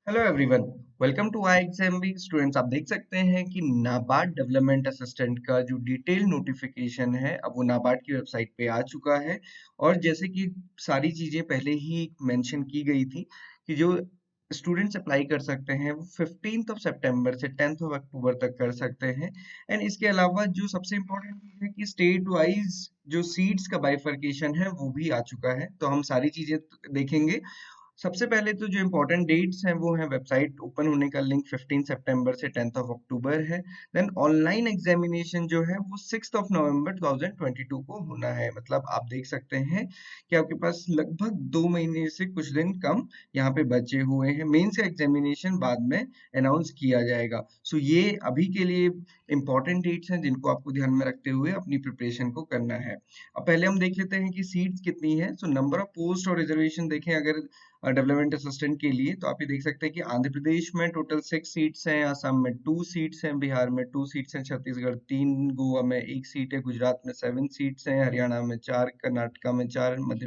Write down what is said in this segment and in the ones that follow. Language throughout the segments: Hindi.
Hello everyone. Welcome to I exam B students. आप देख सकते हैं कि नाबार्ड डेवलपमेंट असिस्टेंट का जो डिटेल नोटिफिकेशन है अब वो नाबार्ड की वेबसाइट पे आ चुका है। और जैसे कि सारी चीजें पहले ही मेंशन की गई थी कि जो स्टूडेंट्स अप्लाई कर सकते हैं वो 15th ऑफ सितंबर से 10th ऑफ अक्टूबर तक कर सकते हैं। एंड इसके अलावा जो सबसे इम्पोर्टेंट चीज है कि स्टेट वाइज जो सीट्स का बाइफर्केशन है वो भी आ चुका है, तो हम सारी चीजें देखेंगे। सबसे पहले तो जो इम्पोर्टेंट डेट्स हैं वो हैं वेबसाइट ओपन होने का लिंक 15 सितंबर से 10th ऑफ अक्टूबर है। देन ऑनलाइन एग्जामिनेशन जो है वो 6th ऑफ नवंबर 2022 को होना है। मतलब आप देख सकते हैं कि आपके पास लगभग 2 महीने से कुछ दिन कम यहाँ पे बचे हुए हैं। मेंस का एग्जामिनेशन बाद में अनाउंस किया जाएगा। सो ये अभी के लिए इम्पोर्टेंट डेट्स हैं जिनको आपको ध्यान में रखते हुए अपनी प्रिपरेशन को करना है। अब पहले हम देख लेते हैं कि सीट्स कितनी है। सो नंबर ऑफ पोस्ट और रिजर्वेशन देखें अगर डेवलपमेंट असिस्टेंट के लिए, तो आप ये देख सकते हैं कि आंध्र प्रदेश में टोटल 6 सीट्स हैं, असम में 2 सीट्स हैं, बिहार में 2 सीट्स हैं, छत्तीसगढ़ 3, गोवा में 1 सीट है, गुजरात में 7 सीट्स हैं, हरियाणा में 4, कर्नाटका में 4, मध्य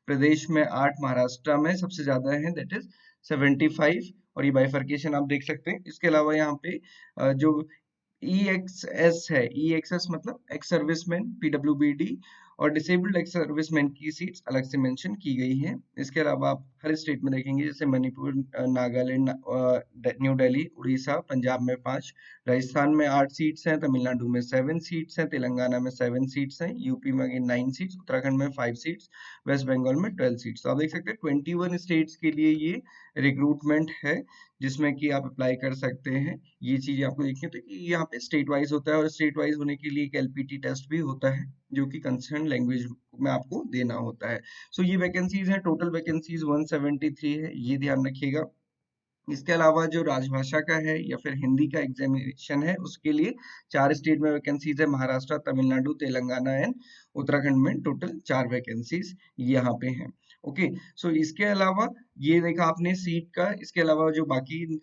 प्रदेश में 8, महाराष्ट्र में सबसे ज्यादा है दैट इज 75। और ये बाइफर्केशन आप देख सकते हैं। इसके अलावा यहाँ पे जो EXS है, EXS मतलब एक्स सर्विसमैन PWBD और डिसेबल्ड एक्स सर्विसमैन की सीट्स अलग से मेंशन की गई हैं। इसके अलावा आप हर स्टेट में देखेंगे जैसे मणिपुर, नागालैंड, न्यू दिल्ली, उड़ीसा, पंजाब में 5, राजस्थान में 8 सीट्स हैं, तमिलनाडु में 7 सीट्स हैं, तेलंगाना में 7 सीट्स हैं, यूपी में 9 सीट्स, उत्तराखंड में 5 सीट्स, वेस्ट बंगाल में 12 सीट्स। तो आप देख सकते हैं 21 स्टेट्स के लिए ये रिक्रूटमेंट है जिसमें कि आप अप्लाई कर सकते हैं। ये चीजें आपको देखनी होती है कि यहाँ पे स्टेट वाइज होता है और स्टेट वाइज होने के लिए एक LPT टेस्ट भी होता है जो कि कंसर्न लैंग्वेज में आपको देना होता है। सो ये वैकेंसीज हैं, टोटल वैकेंसीज 173 है, ये ध्यान रखिएगा। इसके अलावा जो राजभाषा का है या फिर हिंदी का एग्जामिनेशन है उसके लिए 4 स्टेट में वैकेंसीज है, महाराष्ट्र, तमिलनाडु, तेलंगाना एंड उत्तराखंड में टोटल 4 वैकेंसीज यहाँ पे हैं। ओके। सो इसके अलावा ये देखा आपने सीट का। इसके अलावा जो बाकी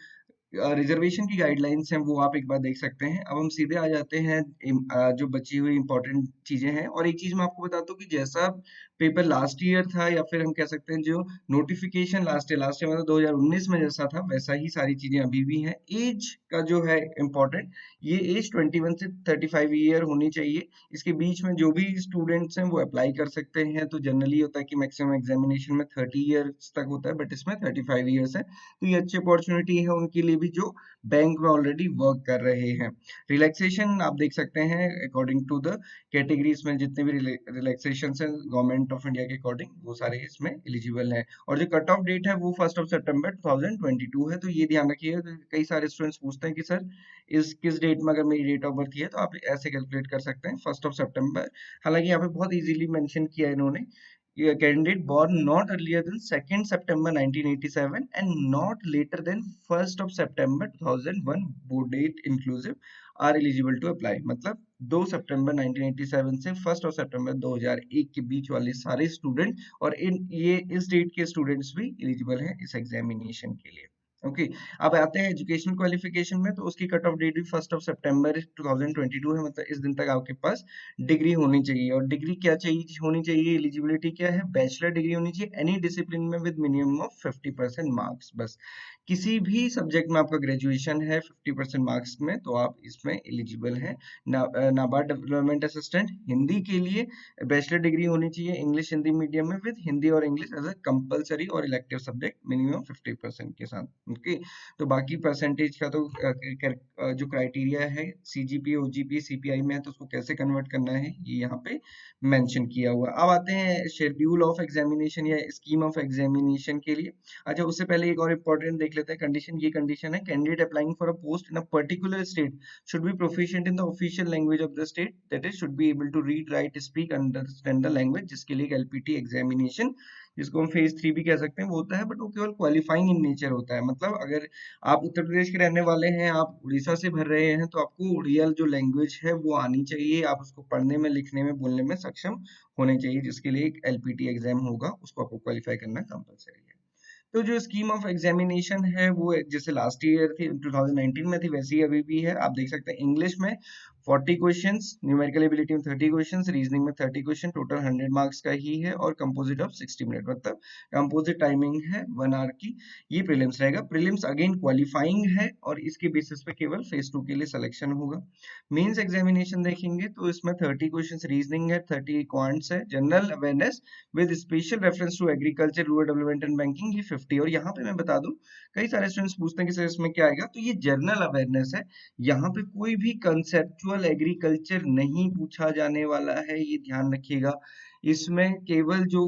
रिजर्वेशन की गाइडलाइंस हैं वो आप एक बार देख सकते हैं। अब हम सीधे आ जाते हैं जो बची हुई इंपॉर्टेंट चीजें हैं। और एक चीज मैं आपको बताता हूँ कि जैसा पेपर लास्ट ईयर था या फिर हम कह सकते हैं जो नोटिफिकेशन लास्ट ईयर मतलब 2019 में जैसा था वैसा ही सारी चीजें अभी भी हैं। एज का जो है इम्पोर्टेंट, ये एज 21 से 35 ईयर होनी चाहिए। इसके बीच में जो भी स्टूडेंट्स हैं वो अप्लाई कर सकते हैं। तो जनरली होता है कि मैक्सिमम एग्जामिनेशन में 30 ईयर्स तक होता है, बट इसमें 35 ईयर्स है। तो ये अच्छी अपॉर्चुनिटी है उनके लिए भी जो बैंक में ऑलरेडी वर्क कर रहे हैं। रिलैक्सेशन आप देख सकते हैं अकॉर्डिंग टू द कैटेगरीज में जितने भी रिलैक्सेशन हैं गवर्नमेंट ऑफ इंडिया के अकॉर्डिंग वो सारे इसमें एलिजिबल हैं। और जो कट ऑफ डेट है वो 1 सितंबर 2022 है। तो ये ध्यान रखिएगा कि कई सारे स्टूडेंट्स पूछते हैं कि सर इस किस डेट में अगर मेरी डेट ऑफ बर्थ है, तो आप ऐसे कैलकुलेट कर सकते हैं 1 सितंबर। हालांकि यहाँ पे बहुत इजीली मेंशन किया है इन्होंने, a candidate born not earlier than 2nd September 1987 and not later than 1st of September 2001 board date inclusive are eligible to apply। मतलब 2 सितंबर 1987 से 1 सितंबर 2001 के बीच वाले सारे स्टूडेंट और इन ये इस डेट के स्टूडेंट्स भी एलिजिबल हैं इस एग्जामिनेशन के लिए। ओके। अब आते हैं एजुकेशनल क्वालिफिकेशन में, तो उसकी कट ऑफ डेट भी 1 सितंबर 2022 है। मतलब इस दिन तक आपके पास डिग्री होनी चाहिए। और डिग्री क्या चाहिए होनी चाहिए, एलिजिबिलिटी क्या है, बैचलर डिग्री होनी चाहिए एनी डिसिप्लिन में विद मिनिमम ऑफ 50% मार्क्स। बस किसी भी सब्जेक्ट में आपका ग्रेजुएशन है 50% मार्क्स में तो आप इसमें एलिजिबल हैं। नाबार्ड डेवलपमेंट असिस्टेंट हिंदी के लिए बैचलर डिग्री होनी चाहिए इंग्लिश हिंदी मीडियम में विद हिंदी और इंग्लिश एज अ कंपलसरी और इलेक्टिव सब्जेक्ट मिनिमम 50% के साथ। ओके। तो बाकी परसेंटेज का तो जो क्राइटेरिया है CGPA OGPA CPI में है तो उसको कैसे कन्वर्ट करना है ये यहाँ पे मेंशन किया हुआ है। अब आते हैं शेड्यूल ऑफ एग्जामिनेशन या स्कीम ऑफ एग्जामिनेशन के लिए। अच्छा, उससे पहले एक और इम्पोर्टेंट देख लेते हैं कंडीशन। ये कंडीशन है candidate applying for a post in a particular state should be proficient in the official language of the state, that is should be able to read write speak understand the language, जिसके लिए एक LPT एग्जामिनेशन जिसको हम फेज 3 भी कह सकते हैं वो होता है। बट वो केवल क्वालिफाइंग इन नेचर होता है। मतलब अगर आप उत्तर प्रदेश के रहने वाले हैं, आप उड़ीसा से भर रहे हैं, तो आपको उड़िया जो लैंग्वेज है वो आनी चाहिए। आप उसको पढ़ने में लिखने में बोलने में सक्षम होने चाहिए, जिसके लिए एक LPT एग्जाम होगा, उसको आपको क्वालिफाई करना कंपलसरी है। तो जो स्कीम ऑफ एग्जामिनेशन है वो जैसे लास्ट ईयर थी 2019 में थी वैसी अभी भी है। आप देख सकते हैं इंग्लिश में 40 क्वेश्चंस, न्यूमेरिकल एबिलिटी में 30 क्वेश्चंस, रीजनिंग में 30 क्वेश्चन, टोटल 100 मार्क्स का ही है और कंपोजिट ऑफ 60 मिनट, मतलब कंपोजिट टाइमिंग है 1 आवर की। ये प्रीलिम्स रहेगा। प्रीलिम्स अगेन क्वालिफाइंग है और इसके बेसिस पे केवल फेज 2 के लिए सिलेक्शन होगा। मेंस एग्जामिनेशन देखेंगे तो इसमें 30 क्वेश्चंस रीजनिंग है, 30 क्वांट्स है, general awareness with special reference to agriculture, rural development and banking, ये 50। और यहाँ पे मैं बता दूं, कई सारे स्टूडेंट्स पूछते हैं कि सर इसमें क्या आएगा, तो ये जनरल अवेयरनेस है। यहाँ पे कोई भी कंसेप्चुअल एग्रीकल्चर नहीं पूछा जाने वाला है, ये ध्यान रखिएगा। इसमें केवल जो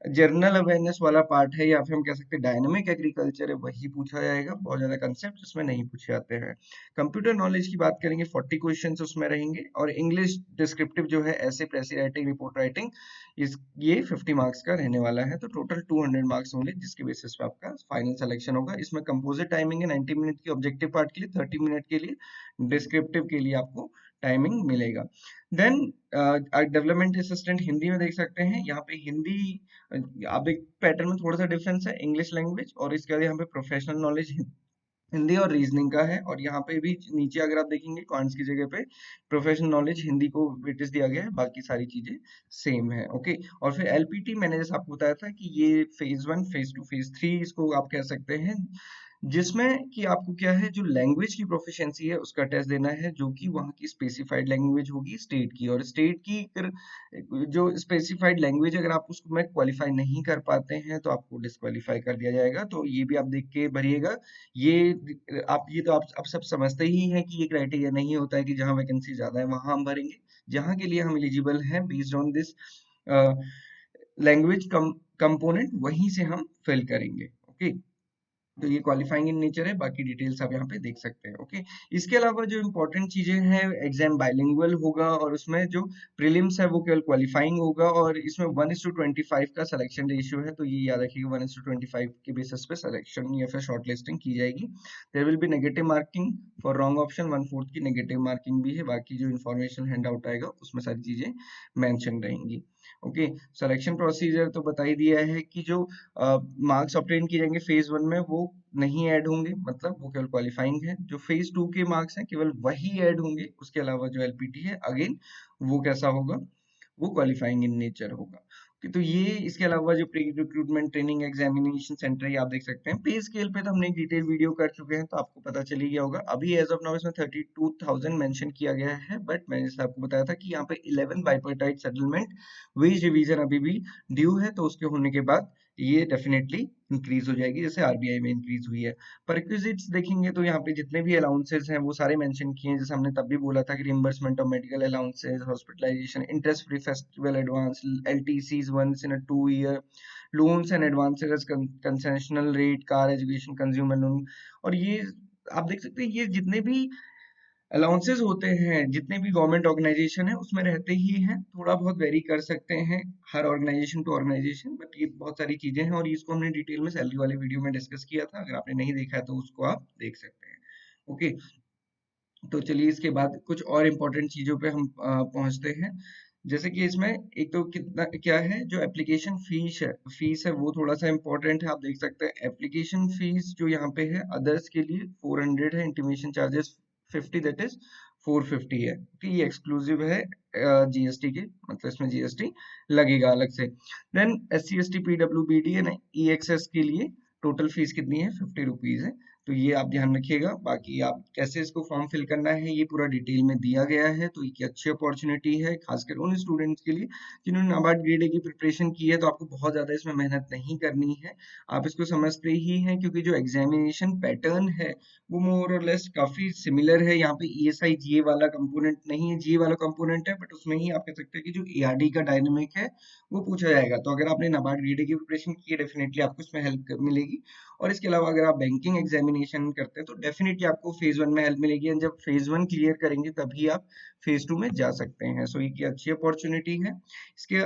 जनरल अवेयरनेस वाला पार्ट है, या फिर हम कह सकते हैं डायनामिक एग्रीकल्चर है, वही पूछा जाएगा। बहुत ज्यादा कंसेप्ट इसमें नहीं पूछे जाते हैं। कंप्यूटर नॉलेज की बात करेंगे, 40 क्वेश्चंस उसमें रहेंगे, और इंग्लिश डिस्क्रिप्टिव जो है, ऐसे प्रेसी राइटिंग, रिपोर्ट राइटिंग, इस ये 50 मार्क्स का रहने वाला है। तो टोटल 200 मार्क्स होंगे, जिसके बेसिस पे आपका फाइनल सिलेक्शन होगा। इसमें कंपोजिट टाइमिंग है 90 मिनट की, ऑब्जेक्टिव पार्ट के लिए 30 मिनट के लिए, डिस्क्रिप्टिव के लिए आपको टाइमिंग मिलेगा। देन डेवलपमेंट असिस्टेंट हिंदी में देख सकते हैं, यहाँ पे हिंदी आप एक पैटर्न में थोड़ा सा डिफरेंस है, इंग्लिश लैंग्वेज, और इसके बाद यहाँ पे प्रोफेशनल नॉलेज हिंदी और रीजनिंग का है। और यहाँ पे भी नीचे अगर आप देखेंगे, क्वांट्स की जगह पे प्रोफेशनल नॉलेज हिंदी को वेटेज दिया गया है, बाकी सारी चीजें सेम है। ओके, और फिर एलपीटी मैंने जैसे आपको बताया था कि ये फेज 1, फेज 2, फेज 3 इसको आप कह सकते हैं, जिसमें कि आपको क्या है, जो लैंग्वेज की प्रोफिशिएंसी है उसका टेस्ट देना है, जो कि वहाँ की स्पेसिफाइड लैंग्वेज होगी स्टेट की। और स्टेट की अगर जो स्पेसिफाइड लैंग्वेज अगर आप उसको में क्वालिफाई नहीं कर पाते हैं तो आपको डिस्क्वालीफाई कर दिया जाएगा। तो ये भी आप देख के भरिएगा। ये तो आप सब समझते ही हैं कि ये क्राइटेरिया नहीं होता है कि जहाँ वैकेंसी ज्यादा है वहां हम भरेंगे। जहाँ के लिए हम एलिजिबल हैं based on this language component, वहीं से हम फिल करेंगे। ओके, तो ये क्वालिफाइंग इन नेचर है, बाकी डिटेल्स आप यहाँ पे देख सकते हैं। ओके, इसके अलावा जो इम्पोर्टेंट चीजें हैं, एग्जाम बाइलिंगुअल होगा, और उसमें जो प्रीलिम्स है वो केवल क्वालिफाइंग होगा, और इसमें 1:25 का सिलेक्शन रेशियो है। तो ये याद रखिएगा, 1:25 के बेसिस पे सिलेक्शन या फिर शॉर्ट लिस्टिंग की जाएगी। There will be negative marking for wrong option, 1/4 की नेगेटिव मार्किंग भी है। बाकी जो इन्फॉर्मेशन हैंड आउट आएगा उसमें सारी चीजें मेंशन रहेंगी। ओके, सिलेक्शन प्रोसीजर तो बता ही दिया है कि जो मार्क्स ऑब्टेन किए जाएंगे फेज 1 में वो नहीं ऐड होंगे, मतलब वो केवल क्वालिफाइंग है। जो फेज 2 के मार्क्स हैं केवल वही ऐड होंगे, उसके अलावा जो एलपीटी है अगेन वो कैसा होगा, वो क्वालिफाइंग इन नेचर होगा। तो ये इसके अलावा जो pre recruitment training examination centre है, ये आप देख सकते हैं। पे स्केल पे तो हमने एक डिटेल वीडियो कर चुके हैं, तो आपको पता चल ही गया होगा। अभी एज ऑफ नाउ इसमें 32,000 मेंशन किया गया है, बट मैंने जैसे आपको बताया था कि यहाँ पे 11 बाइपर्टाइट सेटलमेंट वेज रिवीजन अभी भी ड्यू है, तो उसके होने के बाद ये डेफिनेटली इंक्रीज हो जाएगी, जैसे आरबीआई में इंक्रीज हुई है। परक्विजिट्स देखेंगे तो यहाँ पे जितने भी अलाउंसेस हैं वो सारे मेंशन किए हैं, जैसे हमने तब भी बोला था कि reimbursement of medical allowances, hospitalisation, interest free festival advance, LTCs once in a 2 year, loans and advances, concessional rate, car education, consumer loan. और ये आप देख सकते हैं, ये जितने भी अलाउंसेस होते हैं, जितने भी गवर्नमेंट ऑर्गेनाइजेशन है उसमें रहते ही हैं, थोड़ा बहुत वेरी कर सकते हैं हर ऑर्गेनाइजेशन टू ऑर्गेनाइजेशन, बट ये बहुत सारी चीजें हैं, और इसको हमने डिटेल में सैलरी वाले वीडियो में डिस्कस किया था। अगर आपने नहीं देखा है तो उसको आप देख सकते हैं। ओके, तो चलिए इसके बाद कुछ और इम्पोर्टेंट चीजों पे हम पहुंचते हैं। जैसे कि इसमें एक तो कितना क्या है, जो एप्लीकेशन फीस है वो थोड़ा सा इम्पोर्टेंट है। आप देख सकते हैं एप्लीकेशन फीस जो यहाँ पे है अदर्स के लिए 400 है, इंटीमेशन चार्जेस 50, दैट इज 450 है, कि ये एक्सक्लूसिव है जीएसटी के, मतलब इसमें जीएसटी लगेगा अलग से। देन SC ST PWBD है ना, EXS के लिए टोटल फीस कितनी है, 50 रुपीज है। तो ये आप ध्यान रखिएगा। बाकी आप कैसे इसको फॉर्म फिल करना है ये पूरा डिटेल में दिया गया है, तो ये अच्छी अपॉर्चुनिटी है खासकर उन स्टूडेंट्स के लिए जिन्होंने नाबार्ड ग्रेड ए की प्रिपरेशन की है। तो आपको बहुत ज्यादा इसमें मेहनत नहीं करनी है, आप इसको समझते ही हैं, क्योंकि जो एग्जामिनेशन पैटर्न है वो मोर और लेस काफी सिमिलर है। यहाँ पे ESI GA वाला कंपोनेंट नहीं है, GA वाला कंपोनेंट है, बट उसमें ही आप कह सकते हैं कि जो ARD का डायनेमिक है वो पूछा जाएगा। तो अगर आपने नाबार्ड ग्रेड ए की प्रिपरेशन की है, डेफिनेटली आपको इसमें हेल्प मिलेगी। और इसके अलावा अगर आप बैंकिंग एग्जामिनेशन करते हैं तो डेफिनेटली आपको फेज 1 में हेल्प मिलेगी, एंड जब फेज 1 क्लियर करेंगे तभी आप फेज 2 में जा सकते हैं। सो ये अच्छी अपॉर्चुनिटी है।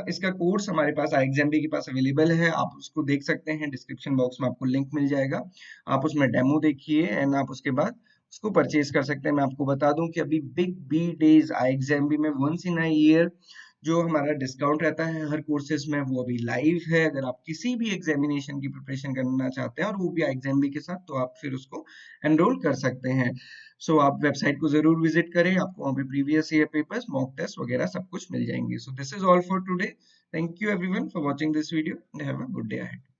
इसका कोर्स हमारे पास IXMB के पास अवेलेबल है, आप उसको देख सकते हैं, डिस्क्रिप्शन बॉक्स में आपको लिंक मिल जाएगा। आप उसमें डेमो देखिए एंड आप उसके बाद उसको परचेज कर सकते हैं। मैं आपको बता दूं कि अभी बिग बी डेज IXMB में वंस इन अ ईयर जो हमारा डिस्काउंट रहता है हर कोर्सेज में वो अभी लाइव है। अगर आप किसी भी एग्जामिनेशन की प्रिपरेशन करना चाहते हैं और वो भी iXamB के साथ, तो आप फिर उसको एनरोल कर सकते हैं। सो आप वेबसाइट को जरूर विजिट करें, आपको वहाँ पे previous year papers, mock test वगैरह सब कुछ मिल जाएंगे। So this is all for today. Thank you everyone for watching this video and have a good day ahead.